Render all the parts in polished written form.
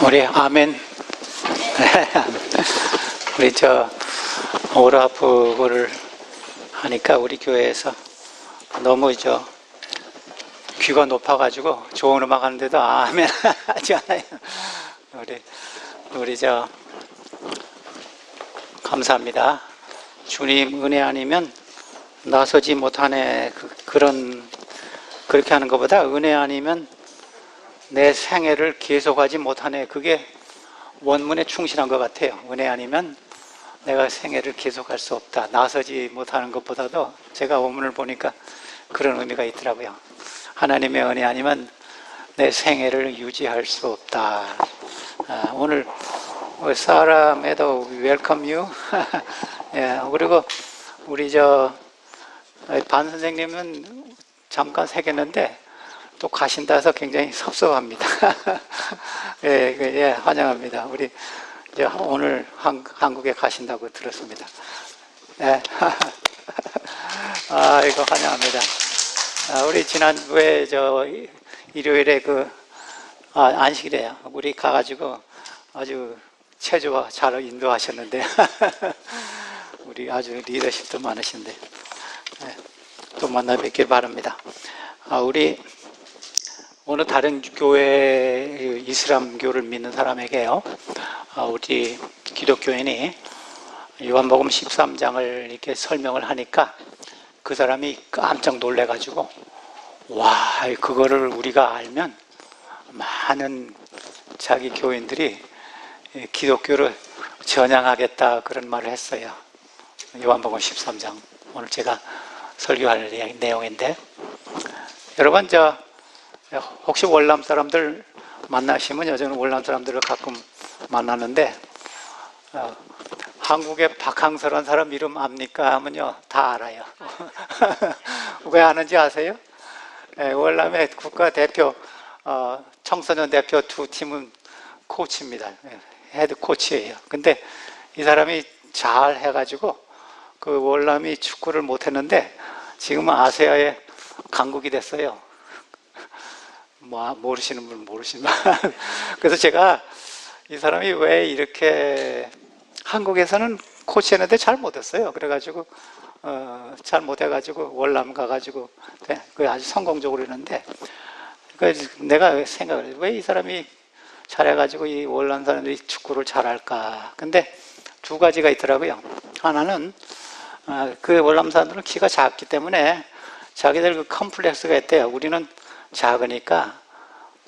우리 아멘. 우리 오라프를 하니까 우리 교회에서 너무 귀가 높아가지고 좋은 음악 하는데도 아멘 하지 않아요. 우리 감사합니다. 주님 은혜 아니면 나서지 못하네. 그렇게 하는 것보다 은혜 아니면 내 생애를 계속하지 못하네. 그게 원문에 충실한 것 같아요. 은혜 아니면 내가 생애를 계속할 수 없다. 나서지 못하는 것보다도 제가 원문을 보니까 그런 의미가 있더라고요. 하나님의 은혜 아니면 내 생애를 유지할 수 없다. 오늘 사라 메도 웰컴 유. 예, 그리고 우리 반 선생님은 잠깐 새겼는데 또 가신다 해서 굉장히 섭섭합니다. 예, 환영합니다. 우리 오늘 한국에 가신다고 들었습니다. 예. 이거 환영합니다. 우리 지난주에 일요일에 안식이래요. 우리 가가지고 아주 체조와 잘 인도하셨는데 우리 아주 리더십도 많으신데 또 만나 뵙길 바랍니다. 우리 어느 다른 교회 이슬람교를 믿는 사람에게요, 우리 기독교인이 요한복음 13장을 이렇게 설명을 하니까 그 사람이 깜짝 놀래가지고, 와, 그거를 우리가 알면 많은 자기 교인들이 기독교를 전향하겠다 그런 말을 했어요. 요한복음 13장 오늘 제가 설교할 내용인데, 여러분 혹시 월남 사람들 만나시면요, 저는 월남 사람들을 가끔 만나는데 한국의 박항서라는 사람 이름 압니까? 하면요, 다 알아요. 왜 아는지 아세요? 월남의 국가대표 청소년 대표 두 팀은 코치입니다. 헤드 코치예요. 근데 이 사람이 잘 해가지고 그 월남이 축구를 못했는데 지금은 아시아의 강국이 됐어요. 모르시는 분 모르시는 분. 그래서 제가 이 사람이 왜 이렇게 한국에서는 코치했는데 잘 못했어요. 그래가지고 잘 못해가지고 월남 가가지고 아주 성공적으로 했는데, 내가 생각을 왜 이 사람이 잘해가지고 이 월남 사람들이 축구를 잘할까. 근데 두 가지가 있더라고요. 하나는 그 월남 사람들은 키가 작기 때문에 자기들 그 컴플렉스가 있대요. 우리는 작으니까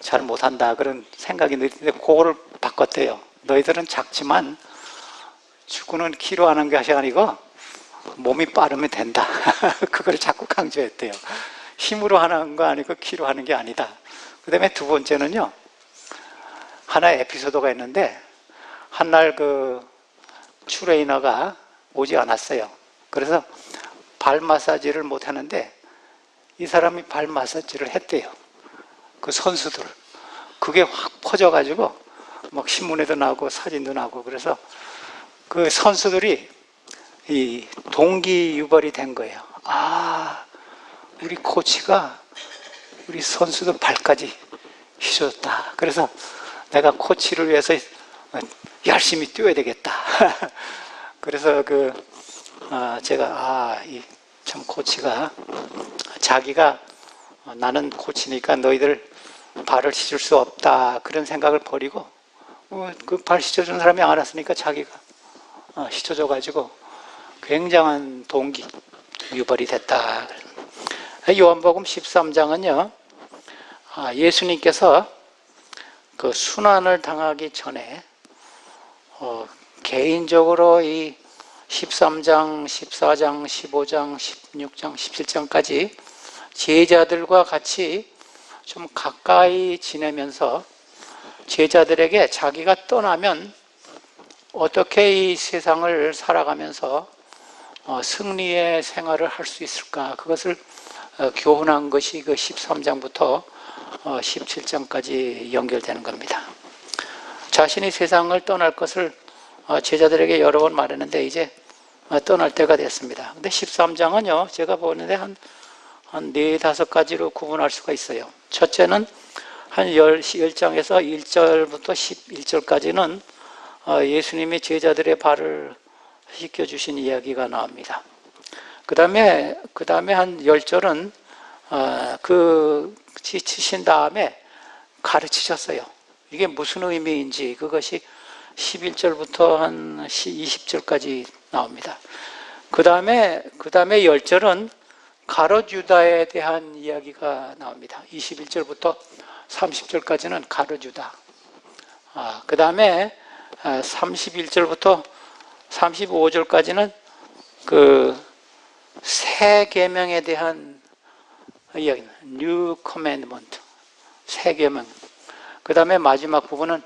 잘 못한다 그런 생각이 느끼는데 그거를 바꿨대요. 너희들은 작지만 축구는 키로 하는 것이 아니고 몸이 빠르면 된다. 그걸 자꾸 강조했대요. 힘으로 하는 거 아니고 키로 하는 게 아니다. 그 다음에 두 번째는요, 하나의 에피소드가 있는데, 한날 트레이너가 오지 않았어요. 그래서 발 마사지를 못 하는데 이 사람이 발 마사지를 했대요. 그 선수들. 그게 확 퍼져가지고 막 신문에도 나오고 사진도 나오고, 그래서 그 선수들이 이 동기유발이 된 거예요. 우리 코치가 우리 선수들 발까지 휘줬다. 그래서 내가 코치를 위해서 열심히 뛰어야 되겠다. 그래서 제가 참 코치가 자기가 나는 코치니까 너희들 발을 씻을 수 없다 그런 생각을 버리고 그 발 씻어주는 사람이 알았으니까 자기가 씻어줘가지고 굉장한 동기 유발이 됐다. 요한복음 13장은요, 예수님께서 그 순환을 당하기 전에 개인적으로 이 13장, 14장, 15장, 16장, 17장까지 제자들과 같이 좀 가까이 지내면서 제자들에게 자기가 떠나면 어떻게 이 세상을 살아가면서 승리의 생활을 할 수 있을까, 그것을 교훈한 것이 그 13장부터 17장까지 연결되는 겁니다. 자신이 세상을 떠날 것을 제자들에게 여러 번 말했는데 이제 떠날 때가 됐습니다. 근데 13장은요, 제가 보는데 한 4-5가지로 구분할 수가 있어요. 첫째는 한 10장에서 1절부터 11절까지는 예수님이 제자들의 발을 씻겨주신 이야기가 나옵니다. 그 다음에 한 10절은 그 지치신 다음에 가르치셨어요. 이게 무슨 의미인지 그것이 11절부터 한 20절까지 나옵니다. 그 다음에 10절은 가롯 유다에 대한 이야기가 나옵니다. 21절부터 30절까지는 가롯 유다. 그 다음에 31절부터 35절까지는 그 새 계명에 대한 이야기, New Commandment, 새 계명. 그 다음에 마지막 부분은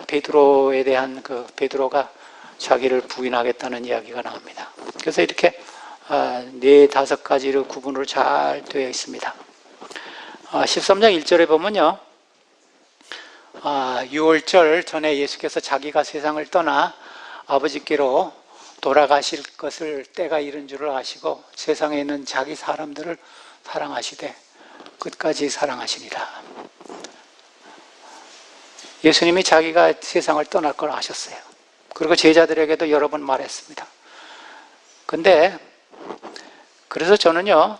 베드로에 대한 그 베드로가 자기를 부인하겠다는 이야기가 나옵니다. 그래서 이렇게 4-5가지로 구분으로 잘 되어 있습니다. 13장 1절에 보면요, 6월절 전에 예수께서 자기가 세상을 떠나 아버지께로 돌아가실 것을 때가 이른 줄을 아시고 세상에 있는 자기 사람들을 사랑하시되 끝까지 사랑하시니라. 예수님이 자기가 세상을 떠날 걸 아셨어요. 그리고 제자들에게도 여러 번 말했습니다. 근데 그래서 저는요,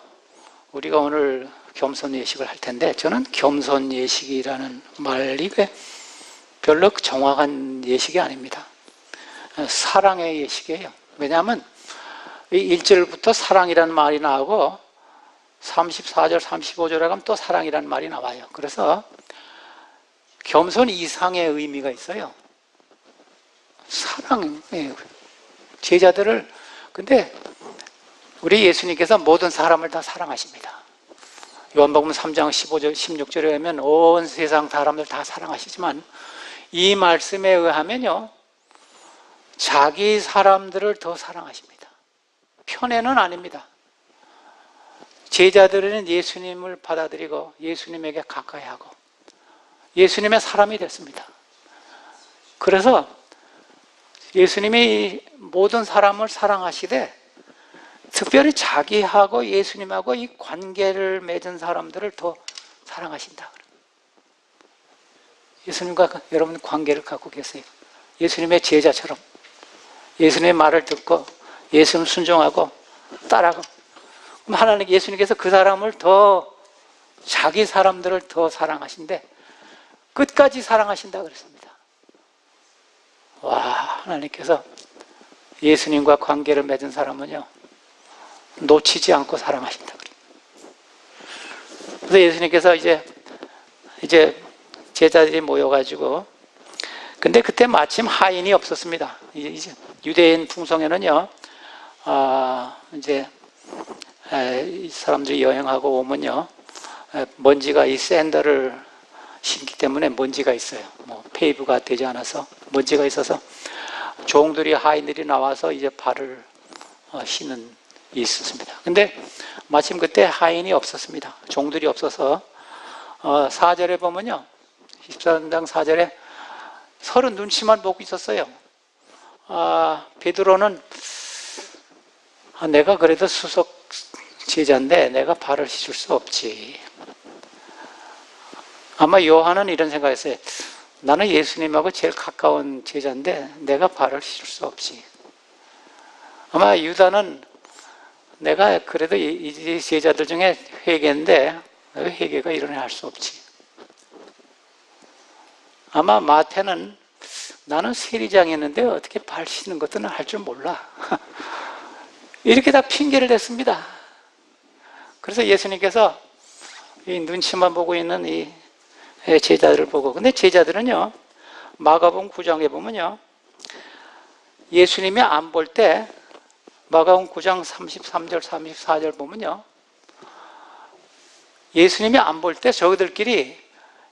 우리가 오늘 겸손 예식을 할 텐데 저는 겸손 예식이라는 말이 별로 정확한 예식이 아닙니다. 사랑의 예식이에요. 왜냐하면 1절부터 사랑이라는 말이 나오고 34절, 35절에 가면 또 사랑이라는 말이 나와요. 그래서 겸손 이상의 의미가 있어요. 사랑이에요. 제자들을, 근데 우리 예수님께서 모든 사람을 다 사랑하십니다. 요한복음 3장 15절, 16절에 보면 온 세상 사람들 다 사랑하시지만 이 말씀에 의하면요, 자기 사람들을 더 사랑하십니다. 편애는 아닙니다. 제자들은 예수님을 받아들이고 예수님에게 가까이 하고 예수님의 사람이 됐습니다. 그래서 예수님이 모든 사람을 사랑하시되 특별히 자기하고 예수님하고 이 관계를 맺은 사람들을 더 사랑하신다. 예수님과 여러분 관계를 갖고 계세요. 예수님의 제자처럼 예수님의 말을 듣고 예수님 순종하고 따라가고, 그럼 하나님 예수님께서 그 사람을 더, 자기 사람들을 더 사랑하신데 끝까지 사랑하신다 그랬습니다. 와, 하나님께서 예수님과 관계를 맺은 사람은요, 놓치지 않고 사랑하신다 그래요. 그래서 예수님께서 이제 제자들이 모여가지고, 근데 그때 마침 하인이 없었습니다. 이제 유대인 풍성에는요, 이제 이 사람들이 여행하고 오면요, 먼지가, 이 샌들을 신기 때문에 먼지가 있어요. 뭐 페이브가 되지 않아서 먼지가 있어서 종들이, 하인들이 나와서 이제 발을 씻는 일이 있었습니다. 근데 마침 그때 하인이 없었습니다. 종들이 없어서 4절에 보면요, 14장 4절에 서로 눈치만 보고 있었어요. 베드로는 내가 그래도 수석 제자인데 내가 발을 씻을 수 없지. 아마 요한은 이런 생각했어요. 나는 예수님하고 제일 가까운 제자인데 내가 발을 씻을 수 없지. 아마 유다는 내가 그래도 이 제자들 중에 회개인데 회개가 일어나야 할 수 없지. 아마 마태는 나는 세리장이었는데 어떻게 발 씻는 것도 할 줄 몰라. 이렇게 다 핑계를 댔습니다. 그래서 예수님께서 이 눈치만 보고 있는 이 제자들을 보고, 근데 제자들은요, 마가복음 9장에 보면요, 예수님이 안 볼 때 마가복음 9장 33절 34절 보면요, 예수님이 안 볼 때 저희들끼리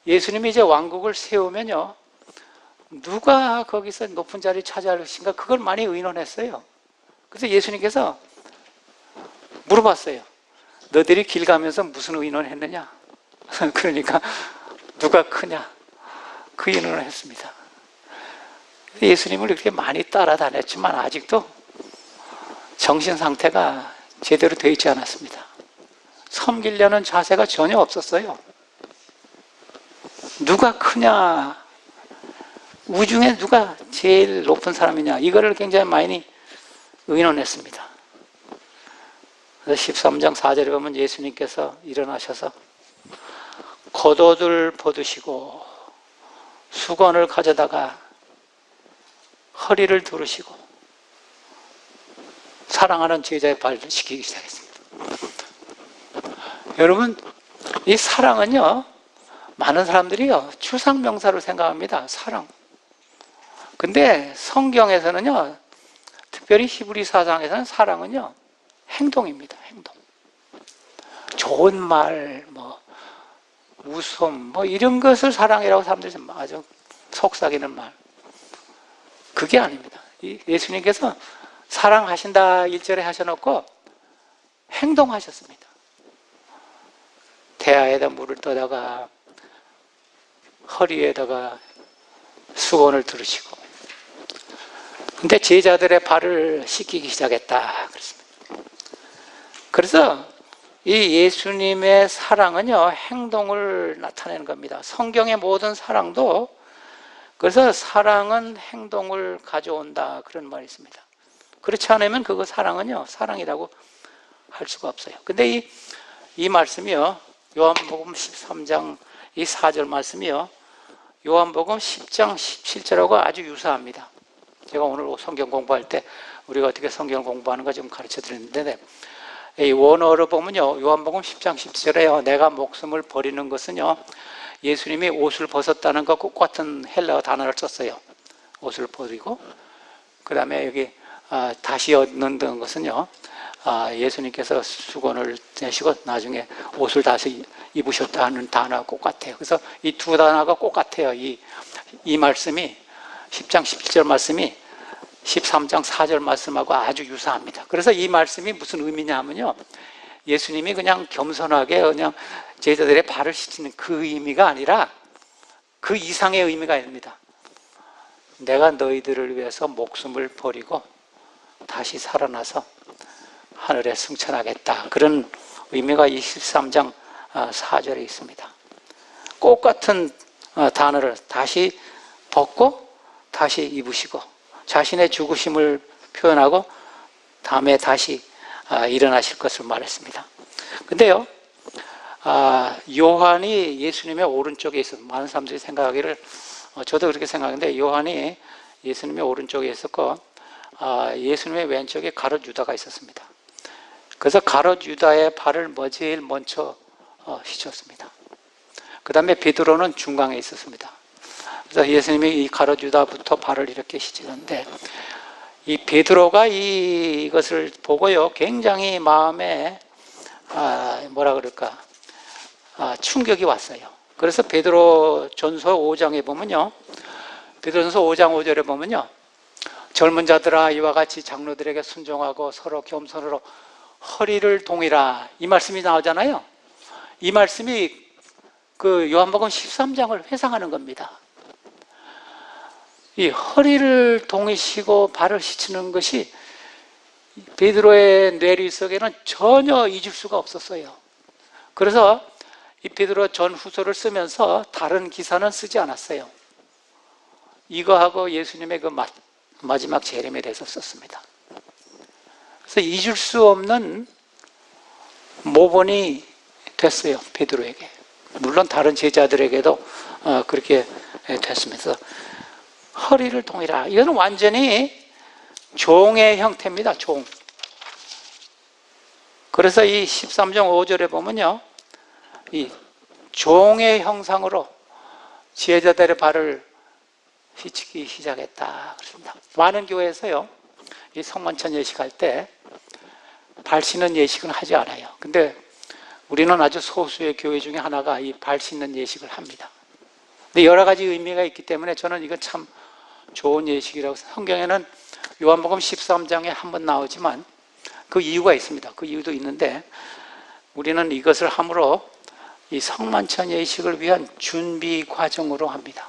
예수님이 이제 왕국을 세우면요, 누가 거기서 높은 자리 차지할 것인가, 그걸 많이 의논했어요. 그래서 예수님께서 물어봤어요. 너희들이 길 가면서 무슨 의논했느냐? 그러니까 누가 크냐? 그 의논을 했습니다. 예수님을 이렇게 많이 따라다녔지만 아직도 정신 상태가 제대로 되어 있지 않았습니다. 섬기려는 자세가 전혀 없었어요. 누가 크냐? 우중에 누가 제일 높은 사람이냐? 이거를 굉장히 많이 의논했습니다. 그래서 13장 4절에 보면 예수님께서 일어나셔서 겉옷을 벗으시고 수건을 가져다가 허리를 두르시고 사랑하는 제자의 발을 씻기기 시작했습니다. 여러분, 이 사랑은요, 많은 사람들이요, 추상명사로 생각합니다. 사랑. 근데 성경에서는요, 특별히 히브리 사상에서는 사랑은요, 행동입니다. 행동. 좋은 말, 웃음, 이런 것을 사랑이라고 사람들이 아주 속삭이는 말. 그게 아닙니다. 예수님께서 사랑하신다 1절에 하셔놓고 행동하셨습니다. 태아에다 물을 떠다가 허리에다가 수건을 두르시고, 근데 제자들의 발을 씻기기 시작했다 그랬습니다. 그래서 이 예수님의 사랑은요, 행동을 나타내는 겁니다. 성경의 모든 사랑도, 그래서 사랑은 행동을 가져온다 그런 말이 있습니다. 그렇지 않으면 그거 사랑은요, 사랑이라고 할 수가 없어요. 근데 이 말씀이요, 요한복음 13장 이 4절 말씀이요, 요한복음 10장 17절하고 아주 유사합니다. 제가 오늘 성경 공부할 때 우리가 어떻게 성경을 공부하는가 좀 가르쳐 드렸는데, 이 원어로 보면요, 요한복음 10장 17절에요, 내가 목숨을 버리는 것은요, 예수님이 옷을 벗었다는 것과 똑같은 헬라어 단어를 썼어요. 옷을 버리고, 그 다음에 여기 다시 얻는 것은요, 예수님께서 수건을 내시고 나중에 옷을 다시 입으셨다 하는 단어가 똑같아요. 그래서 이 두 단어가 똑같아요. 이 말씀이 10장 17절 말씀이 13장 4절 말씀하고 아주 유사합니다. 그래서 이 말씀이 무슨 의미냐 하면요, 예수님이 그냥 겸손하게 그냥 제자들의 발을 씻는 그 의미가 아니라 그 이상의 의미가 있습니다. 내가 너희들을 위해서 목숨을 버리고 다시 살아나서 하늘에 승천하겠다, 그런 의미가 이 13장 4절에 있습니다. 똑같은 단어를 다시 벗고 다시 입으시고 자신의 죽으심을 표현하고 다음에 다시 일어나실 것을 말했습니다. 근데요, 요한이 예수님의 오른쪽에 있어서, 많은 사람들이 생각하기를, 저도 그렇게 생각하는데, 요한이 예수님의 오른쪽에 있었고 예수님의 왼쪽에 가룟 유다가 있었습니다. 그래서 가룟 유다의 발을 제일 먼저 씻었습니다. 그 다음에 베드로는 중간에 있었습니다. 그래서 예수님이 이 가룟 유다부터 발을 이렇게 씻었는데, 이 베드로가 이것을 보고요, 굉장히 마음에 뭐라 그럴까, 충격이 왔어요. 그래서 베드로 전서 5장에 보면요, 베드로전서 5장 5절에 보면요, 젊은 자들아 이와 같이 장로들에게 순종하고 서로 겸손으로 허리를 동이라, 이 말씀이 나오잖아요. 이 말씀이 그 요한복음 13장을 회상하는 겁니다. 이 허리를 동이시고 발을 씻는 것이 베드로의 뇌리 속에는 전혀 잊을 수가 없었어요. 그래서 이 베드로 전후서를 쓰면서 다른 기사는 쓰지 않았어요. 이거하고 예수님의 그 마지막 재림에 대해서 썼습니다. 그래서 잊을 수 없는 모본이 됐어요, 베드로에게. 물론 다른 제자들에게도 그렇게 됐으면서 허리를 동이라, 이건 완전히 종의 형태입니다. 종. 그래서 이 13장 5절에 보면요, 이 종의 형상으로 제자들의 발을 씻기 시작했다 그렇습니다. 많은 교회에서요, 이 성만찬 예식할 때 발 씻는 예식은 하지 않아요. 근데 우리는 아주 소수의 교회 중에 하나가 이 발 씻는 예식을 합니다. 근데 여러 가지 의미가 있기 때문에 저는 이건 참 좋은 예식이라고, 성경에는 요한복음 13장에 한번 나오지만 그 이유가 있습니다. 그 이유도 있는데, 우리는 이것을 함으로 이 성만찬 예식을 위한 준비 과정으로 합니다.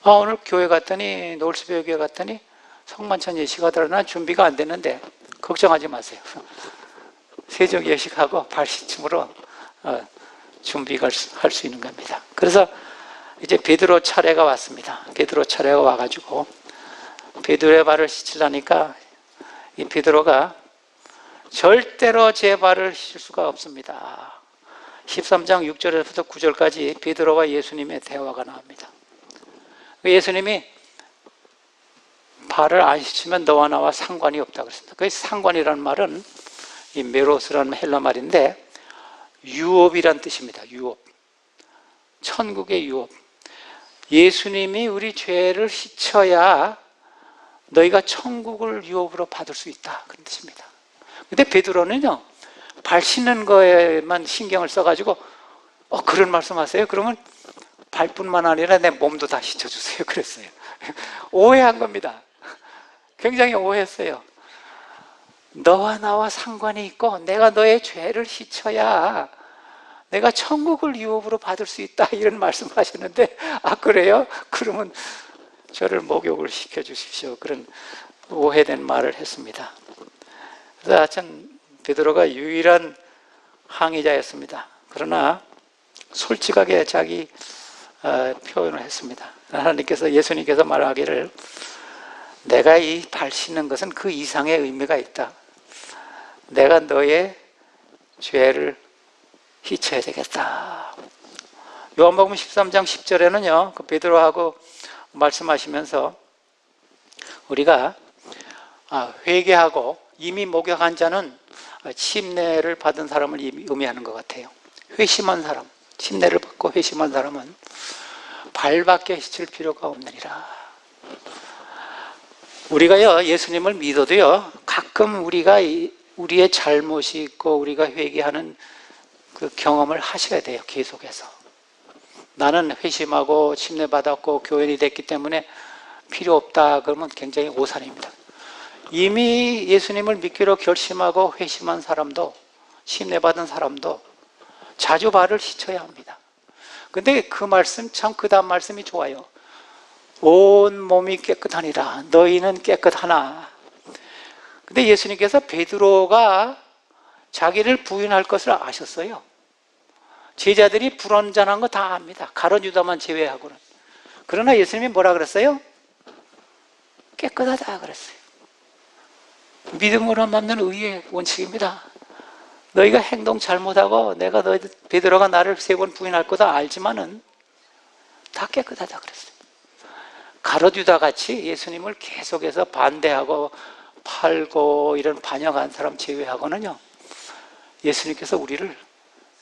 오늘 교회 갔더니, 노을수배 교회 갔더니 성만찬 예식 하더라. 난 준비가 안 됐는데 걱정하지 마세요. 세적 예식하고 발 씻음으로 준비가 할 수 있는 겁니다. 그래서 이제 베드로 차례가 왔습니다. 베드로 차례가 와가지고 베드로의 발을 씻으려니까 이 베드로가 절대로 제 발을 씻을 수가 없습니다. 13장 6절에서부터 9절까지 베드로와 예수님의 대화가 나옵니다. 예수님이 발을 안 씻으면 너와 나와 상관이 없다고 그랬습니다. 그 상관이라는 말은 이 메로스라는 헬라 말인데 유업이란 뜻입니다. 유업. 천국의 유업. 예수님이 우리 죄를 씻어야 너희가 천국을 유업으로 받을 수 있다. 그런 뜻입니다. 근데 베드로는요, 발 씻는 거에만 신경을 써가지고, 그런 말씀 하세요? 그러면 발뿐만 아니라 내 몸도 다 씻어주세요. 그랬어요. 오해한 겁니다. 굉장히 오해했어요. 너와 나와 상관이 있고, 내가 너의 죄를 씻어야 내가 천국을 유업으로 받을 수 있다. 이런 말씀 하시는데, 그래요? 그러면 저를 목욕을 시켜주십시오. 그런 오해된 말을 했습니다. 그래서 하여튼 베드로가 유일한 항의자였습니다. 그러나 솔직하게 자기 표현을 했습니다. 하나님께서, 예수님께서 말하기를 내가 이 발 씻는 것은 그 이상의 의미가 있다. 내가 너의 죄를 씻어야 되겠다. 요한복음 13장 10절에는요, 그 베드로하고 말씀하시면서 우리가 회개하고 이미 목욕한 자는 침례를 받은 사람을 의미하는 것 같아요. 회심한 사람, 침례를 받고 회심한 사람은 발밖에 씻을 필요가 없느니라. 우리가요, 예수님을 믿어도요, 가끔 우리가 우리의 잘못이 있고 우리가 회개하는 그 경험을 하셔야 돼요. 계속해서. 나는 회심하고 침례 받았고 교인이 됐기 때문에 필요 없다 그러면 굉장히 오산입니다. 이미 예수님을 믿기로 결심하고 회심한 사람도, 침례 받은 사람도 자주 발을 씻어야 합니다. 근데 그 말씀, 참 그 다음 말씀이 좋아요. 온 몸이 깨끗하니라. 너희는 깨끗하나. 근데 예수님께서 베드로가 자기를 부인할 것을 아셨어요. 제자들이 불완전한 거 다 압니다. 가룟 유다만 제외하고는. 그러나 예수님이 뭐라 그랬어요? 깨끗하다 그랬어요. 믿음으로 맞는 의의 원칙입니다. 너희가 행동 잘못하고 내가 베드로가 나를 3번 부인할 거다 알지만은 다 깨끗하다 그랬어요. 가룟 유다 같이 예수님을 계속해서 반대하고 팔고 이런 반역한 사람 제외하고는요, 예수님께서 우리를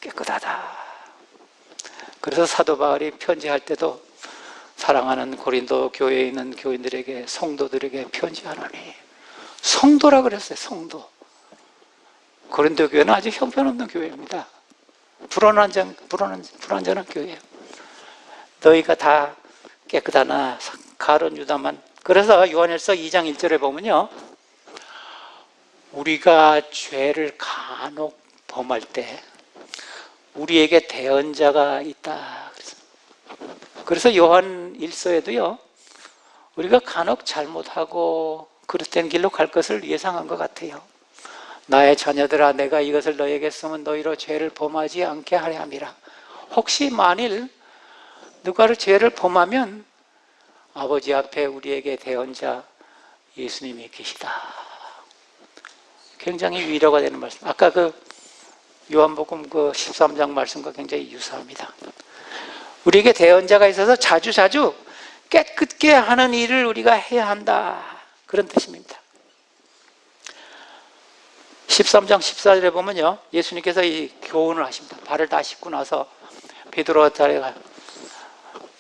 깨끗하다. 그래서 사도 바울이 편지할 때도 사랑하는 고린도 교회에 있는 교인들에게, 성도들에게 편지하노니, 성도라 그랬어요. 성도. 고린도 교회는 아주 형편없는 교회입니다. 불완전한 교회예요. 너희가 다 깨끗하나 가룟 유다만. 그래서 요한일서 2장 1절에 보면요, 우리가 죄를 간혹 범할 때 우리에게 대언자가 있다. 그래서 요한 1서에도요, 우리가 간혹 잘못하고 그릇된 길로 갈 것을 예상한 것 같아요. 나의 자녀들아, 내가 이것을 너에게 쓰면 너희로 죄를 범하지 않게 하려 함이라. 혹시 만일 누가를 죄를 범하면 아버지 앞에 우리에게 대언자 예수님이 계시다. 굉장히 위로가 되는 말씀. 아까 그 요한복음 그 13장 말씀과 굉장히 유사합니다. 우리에게 대언자가 있어서 자주 깨끗게 하는 일을 우리가 해야 한다. 그런 뜻입니다. 13장 14절에 보면요, 예수님께서 이 교훈을 하십니다. 발을 다 씻고 나서 베드로가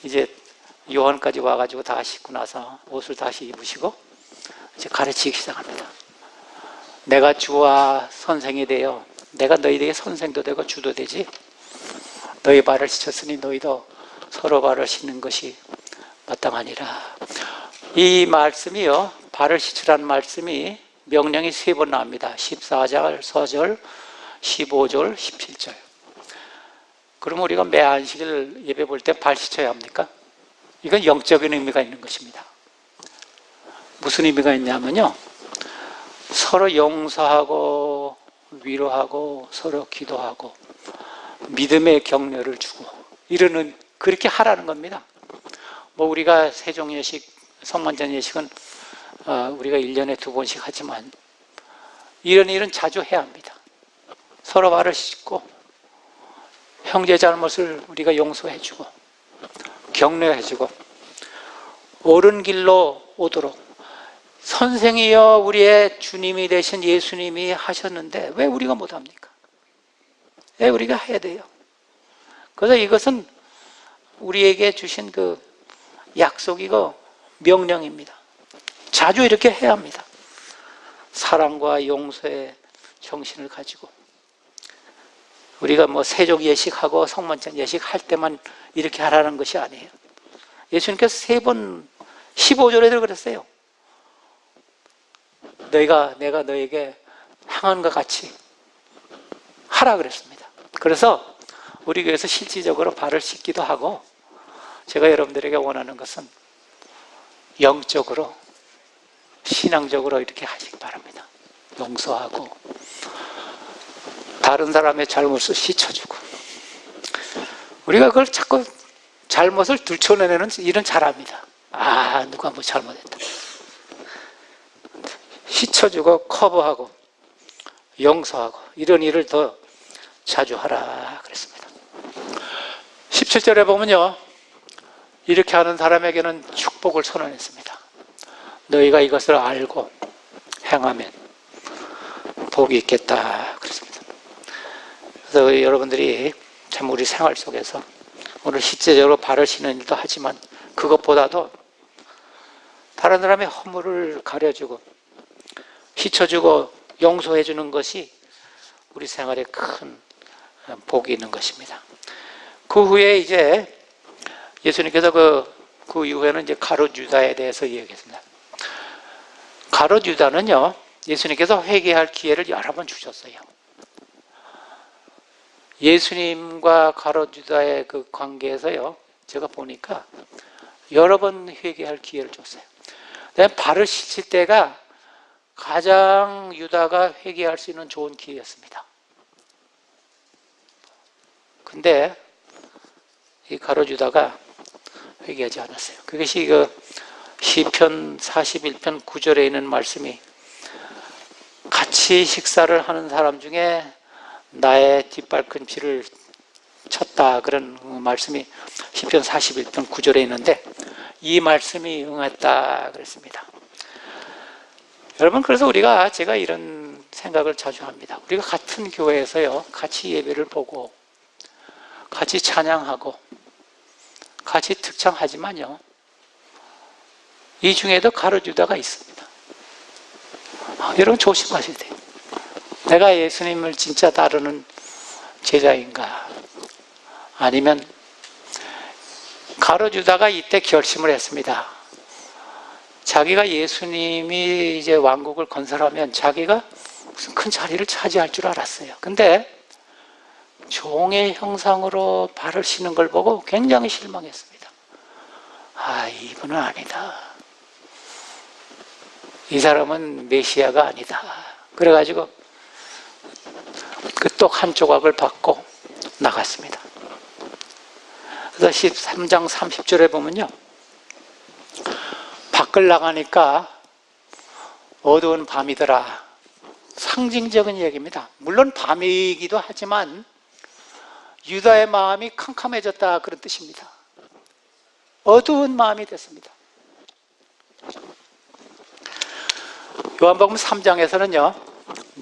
이제 요한까지 와가지고 다 씻고 나서 옷을 다시 입으시고 이제 가르치기 시작합니다. 내가 주와 선생이 되어 내가 너희에게 선생도 되고 주도 되지. 너희 발을 씻었으니 너희도 서로 발을 씻는 것이 마땅하니라. 이 말씀이요, 발을 씻으라는 말씀이 명령이 3번 나옵니다. 14절, 4절, 15절, 17절. 그럼 우리가 매 안식일 예배 볼 때 발 씻어야 합니까? 이건 영적인 의미가 있는 것입니다. 무슨 의미가 있냐면요, 서로 용서하고 위로하고 서로 기도하고 믿음의 격려를 주고 이러는 그렇게 하라는 겁니다. 뭐 우리가 세종 예식, 성만찬 예식은 우리가 1년에 2번씩 하지만 이런 일은 자주 해야 합니다. 서로 발을 씻고 형제 잘못을 우리가 용서해주고 격려해주고 옳은 길로 오도록, 선생이여 우리의 주님이 되신 예수님이 하셨는데 왜 우리가 못합니까? 왜 우리가 해야 돼요? 그래서 이것은 우리에게 주신 그 약속이고 명령입니다. 자주 이렇게 해야 합니다. 사랑과 용서의 정신을 가지고 우리가 뭐 세족 예식하고 성만찬 예식할 때만 이렇게 하라는 것이 아니에요. 예수님께서 3번 15절에도 그랬어요. 내가 너에게 행한 것 같이 하라 그랬습니다. 그래서 우리 교회에서 실질적으로 발을 씻기도 하고, 제가 여러분들에게 원하는 것은 영적으로 신앙적으로 이렇게 하시기 바랍니다. 용서하고 다른 사람의 잘못을 씻어주고, 우리가 그걸 자꾸 잘못을 들춰내는 일은 잘합니다. 누가 뭐 잘못했다, 씻어주고 커버하고 용서하고 이런 일을 더 자주 하라 그랬습니다. 17절에 보면요, 이렇게 하는 사람에게는 축복을 선언했습니다. 너희가 이것을 알고 행하면 복이 있겠다 그랬습니다. 그래서 여러분들이 참 우리 생활 속에서 오늘 실제적으로 발을 씻는 일도 하지만 그것보다도 다른 사람의 허물을 가려주고 씻어주고 용서해주는 것이 우리 생활에 큰 복이 있는 것입니다. 그 후에 이제 예수님께서 그 이후에는 이제 가룟 유다에 대해서 이야기했습니다. 가룟 유다는요, 예수님께서 회개할 기회를 여러 번 주셨어요. 예수님과 가룟 유다의 그 관계에서요, 제가 보니까 여러 번 회개할 기회를 줬어요. 그다음에 발을 씻을 때가 가장 유다가 회개할 수 있는 좋은 기회였습니다. 근데 이 가룟 유다가 회개하지 않았어요. 그것이 그 시편 41편 9절에 있는 말씀이, 같이 식사를 하는 사람 중에 나의 뒷발꿈치를 쳤다, 그런 말씀이 시편 41편 9절에 있는데 이 말씀이 응했다 그랬습니다. 여러분, 그래서 제가 이런 생각을 자주 합니다. 우리가 같은 교회에서요, 같이 예배를 보고 같이 찬양하고 같이 특창하지만요, 이 중에도 가룟 유다가 있습니다. 여러분 조심하셔야 돼요. 내가 예수님을 진짜 따르는 제자인가? 아니면 가룟 유다가 이때 결심을 했습니다. 자기가 예수님이 이제 왕국을 건설하면 자기가 무슨 큰 자리를 차지할 줄 알았어요. 근데 종의 형상으로 발을 씻는 걸 보고 굉장히 실망했습니다. 이분은 아니다. 이 사람은 메시아가 아니다. 그래가지고 그 떡 한 조각을 받고 나갔습니다. 그래서 13장 30절에 보면요, 밖을 나가니까 어두운 밤이더라. 상징적인 얘기입니다. 물론 밤이기도 하지만 유다의 마음이 캄캄해졌다, 그런 뜻입니다. 어두운 마음이 됐습니다. 요한복음 3장에서는요,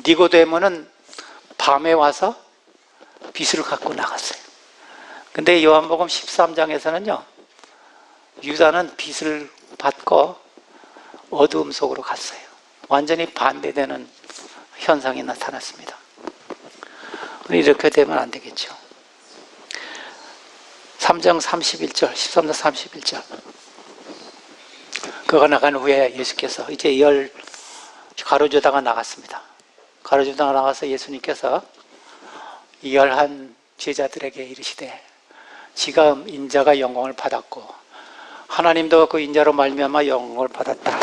니고데모는 밤에 와서 빛을 갖고 나갔어요. 근데 요한복음 13장에서는요, 유다는 빛을 받고 어두움 속으로 갔어요. 완전히 반대되는 현상이 나타났습니다. 이렇게 되면 안 되겠죠. 3장 31절, 13장 31절. 그가 나간 후에 예수께서 이제 가룟 유다가 나갔습니다. 가룟 유다가 나가서 예수님께서 이 11 제자들에게 이르시되, 지금 인자가 영광을 받았고 하나님도 그 인자로 말미암아 영광을 받았다.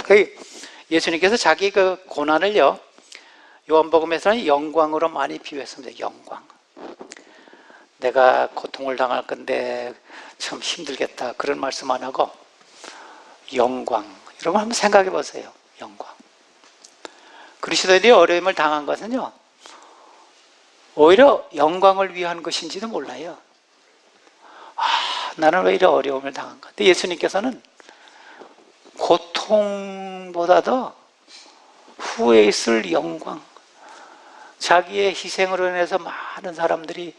예수님께서 자기 그 고난을요, 요한복음에서는 영광으로 많이 비유했습니다. 영광. 내가 고통을 당할 건데 참 힘들겠다 그런 말씀 안 하고 영광 이런 걸 한번 생각해 보세요. 영광. 그리스도인들이 어려움을 당한 것은요 오히려 영광을 위한 것인지도 몰라요. 나는 왜 이런 어려움을 당한가. 근데 예수님께서는 고통보다도 후에 있을 영광, 자기의 희생으로 인해서 많은 사람들이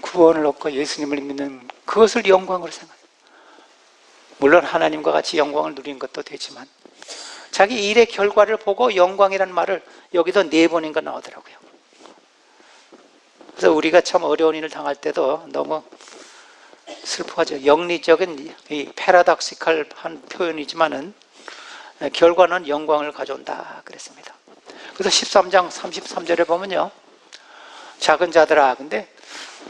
구원을 얻고 예수님을 믿는 그것을 영광으로 생각해요. 물론 하나님과 같이 영광을 누린 것도 되지만 자기 일의 결과를 보고 영광이라는 말을 여기도 4번인가 나오더라고요. 그래서 우리가 참 어려운 일을 당할 때도 너무 슬퍼하죠. 영리적인 이 패러닥시칼한 표현이지만은 결과는 영광을 가져온다 그랬습니다. 그래서 13장 33절에 보면요 작은 자들아, 근데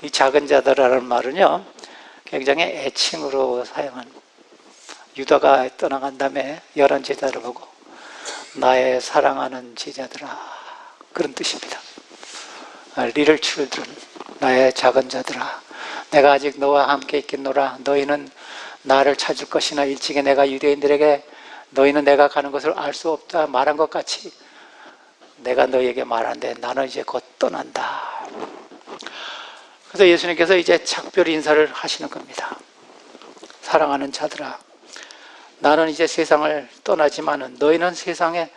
이 작은 자들아라는 말은요 굉장히 애칭으로 사용한, 유다가 떠나간 다음에 11 제자를 보고 나의 사랑하는 제자들아 그런 뜻입니다. Little children, 나의 작은 자들아, 내가 아직 너와 함께 있겠노라. 너희는 나를 찾을 것이나 일찍이 내가 유대인들에게 너희는 내가 가는 것을 알 수 없다 말한 것 같이 내가 너희에게 말하는데 나는 이제 곧 떠난다. 그래서 예수님께서 이제 작별 인사를 하시는 겁니다. 사랑하는 자들아, 나는 이제 세상을 떠나지만은 너희는 세상에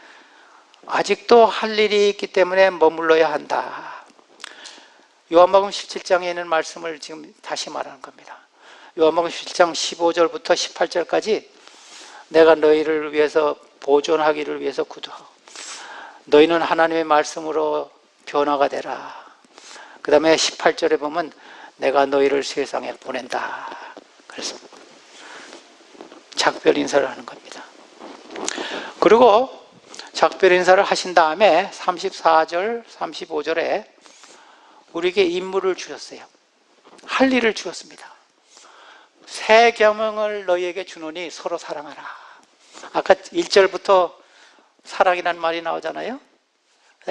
아직도 할 일이 있기 때문에 머물러야 한다. 요한복음 17장에 있는 말씀을 지금 다시 말하는 겁니다. 요한복음 17장 15절부터 18절까지 내가 너희를 위해서 보존하기를 위해서 구두하고 너희는 하나님의 말씀으로 변화가 되라. 그 다음에 18절에 보면 내가 너희를 세상에 보낸다. 그래서 작별 인사를 하는 겁니다. 그리고 작별 인사를 하신 다음에 34절, 35절에 우리에게 임무를 주셨어요. 할 일을 주었습니다. 새 계명을 너희에게 주노니 서로 사랑하라. 아까 1절부터 사랑이라는 말이 나오잖아요.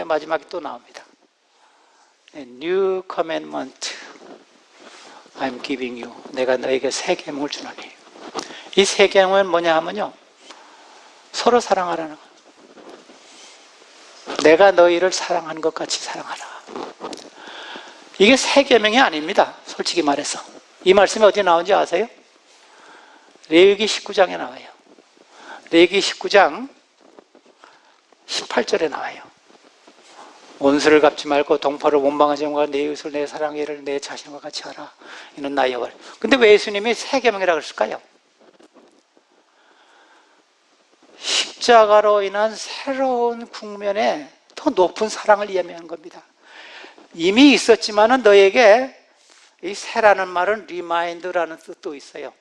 마지막에 또 나옵니다. New commandment I'm giving you. 내가 너에게 새 계명을 주노니. 이 새 계명은 뭐냐 하면요 서로 사랑하라는 거예요. 내가 너희를 사랑하는 것 같이 사랑하라. 이게 새 계명이 아닙니다. 솔직히 말해서. 이 말씀이 어디 나온지 아세요? 레위기 19장에 나와요. 레위기 19장 18절에 나와요. 원수를 갚지 말고 동포를 원망하지 말고 내 이웃을 내 사랑해를 내 자신과 같이 하라. 이는 나의 역을. 근데 왜 예수님이 새 계명이라고 그랬을까요? 십자가로 인한 새로운 국면에 더 높은 사랑을 예매한 겁니다. 이미 있었지만은 너에게 이 새라는 말은 리마인드라는 뜻도 있어요.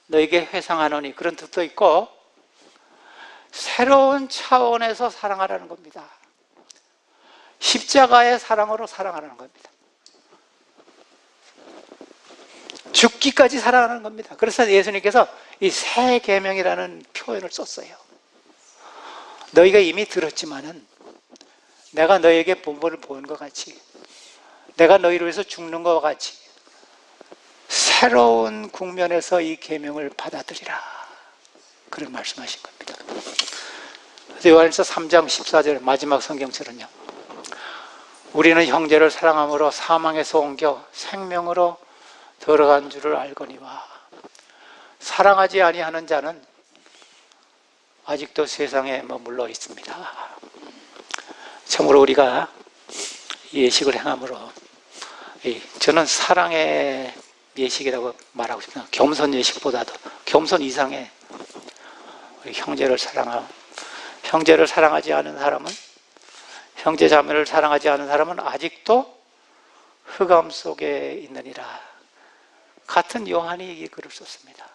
너에게 회상하노니 그런 뜻도 있고 새로운 차원에서 사랑하라는 겁니다. 십자가의 사랑으로 사랑하라는 겁니다. 죽기까지 사랑하는 겁니다. 그래서 예수님께서 이 새 계명이라는 표현을 썼어요. 너희가 이미 들었지만은 내가 너에게 본보를 보는 것 같이 내가 너희를 위해서 죽는 것 같이 새로운 국면에서 이 계명을 받아들이라. 그런 말씀하신 겁니다. 그래서 요한일서 3장 14절 마지막 성경처럼요. 우리는 형제를 사랑함으로 사망에서 옮겨 생명으로 들어간 줄을 알거니와 사랑하지 아니하는 자는 아직도 세상에 머물러 있습니다. 참으로 우리가 예식을 행함으로 저는 사랑의 예식이라고 말하고 싶습니다. 겸손 예식보다도 겸손 이상의 우리 형제를 사랑하고 형제를 사랑하지 않은 사람은 형제 자매를 사랑하지 않은 사람은 아직도 흑암 속에 있느니라. 같은 요한이 이 글을 썼습니다.